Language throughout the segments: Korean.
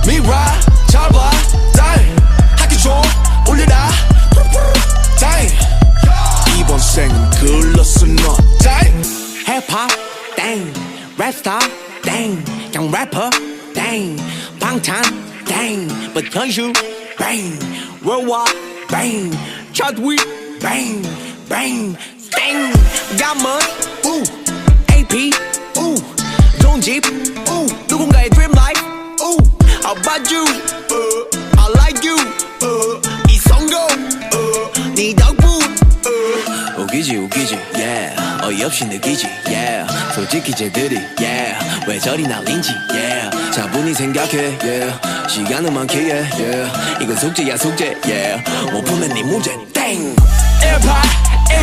미라 잡아 다이 학기 좀 올려라 다이 이번 생은 글렀어 너 다이 힙합 땡 랩스타 땡 그냥 래퍼 땡 방탄 땡 but 현실 bang worldwide bang chart we bang bang 땡 가문 AP 좋은 집 누군가의 dream life How about you I like you 이 성공 네 덕분 웃기지 yeah 어이없이 느끼지 yeah 솔직히 쟤들이 yeah 왜 저리 날린지 yeah 차분히 생각해 yeah 시간은 많기에 yeah 이건 숙제야 숙제 yeah 못 푸면 네 문제 땡 18,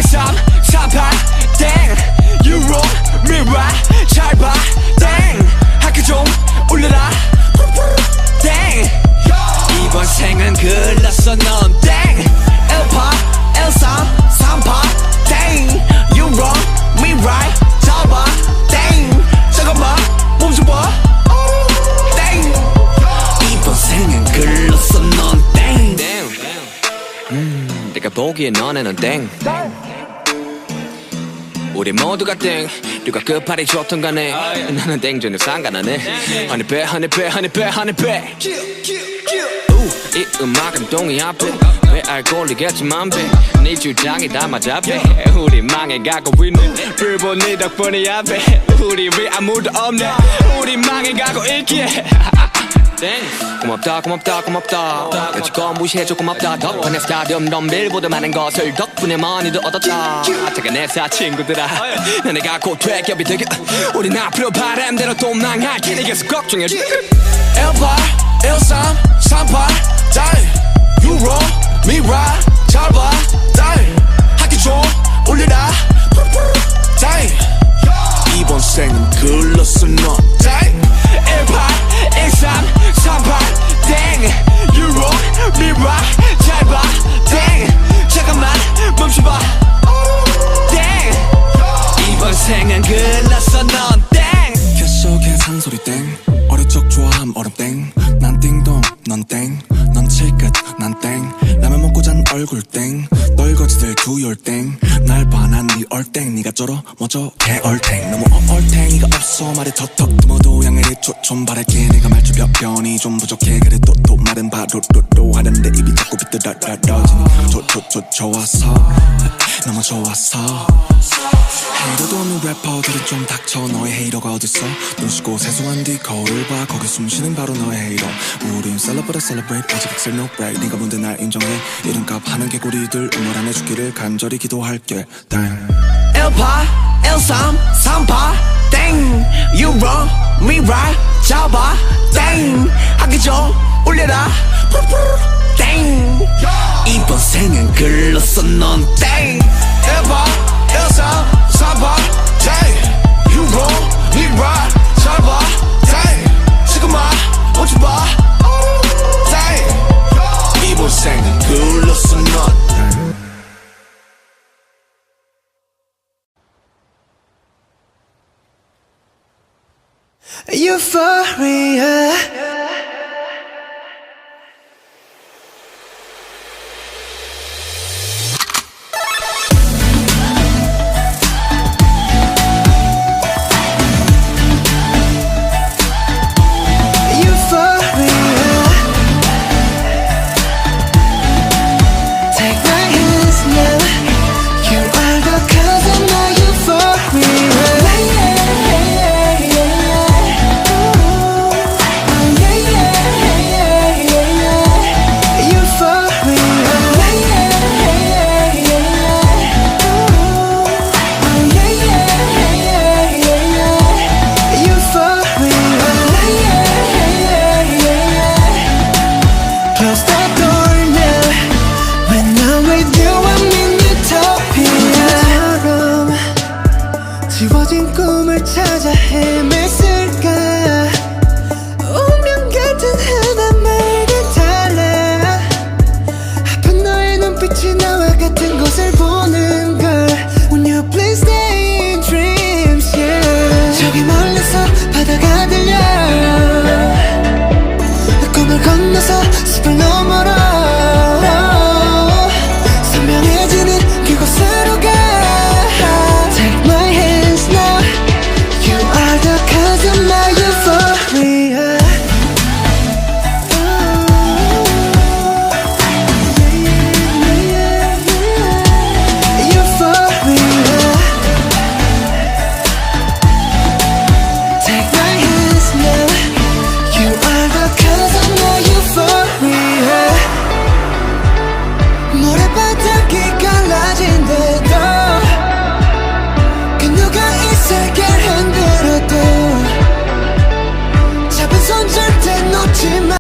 13, 48 땡 You wrong, me right 잘 봐 땡 학교 좀 올려라 땡 이번 생은 글렀어 넌 땡 18, 13, 38 땡 You wrong, me right 잘 봐 땡 잠깐만 몸 좀 봐 땡 이번 생은 글렀어 넌 땡 내가 보기엔 너네는 땡 우리 모두가 땡 누가 끝발이 좋던 간에 나는 땡 전혀 상관하네 honey bear 이 음악은 동의 앞에 왜 알고리겠지만 네 주장이 다 맞아 우리 망해가고 있네 불본 네 덕분이야 우리 왜 아무도 없네 우리 망해가고 있기에 땡 고맙다 여지껏 무시해줘 고맙다 덕분에 스타디움 덤빌보다 많은 것을 덕분에 많이도 얻었다 잠깐 애사 친구들아 너네가 곧 퇴격이 되게 우린 앞으로 바람대로 또 망할 테니 계속 걱정해줘 18, 13, 38 die You wrong, me right 잘 봐 die 학기 좀 올려라 die 이번 생은 글렀어 너 die 18, 13, 38 땡 You wrong, me right 잘 봐 땡 잠깐만 멈춰봐 땡 이번 생은 글렀어 넌 땡 계속해 산소리 땡 어릴 적 좋아함 얼음 땡난 띵동 넌 땡 넌 칠끝 난 땡 라면 먹고 잔 얼굴 땡 널거지들 두열 땡날 반한 네 얼땡 니가 쩔어 뭐저 개얼탱 너무 얼탱이가 없어 말이 턱턱 모두 양해를 좀 바랄게 내가 말주변이 좀 부족해 그래 또 말은 바로로 하는데 입이 자꾸 비뚤어지니 좋았어 너무 좋았어 헤이러도 없는 래퍼들은 좀 닥쳐 너의 헤이러가 어딨어 눈 씻고 세수한 뒤 거울을 봐 거기 숨쉬는 바로 너의 헤이러 우린 celebrate 아직 excel no break 네가 뭔데 날 인정해 이름값 하는 개구리들 응원 안 해주기를 간절히 기도할게 땡 18, 13, 38 땡 You wrong, me right 잡아 땡 학기 좀 올려라 땡 이번 생은 글렀어 넌 땡 18, 13, 38 땡 You wrong, me right 잡아 땡 지금만 오지 마 땡 이번 생은 글렀어 넌 Euphoria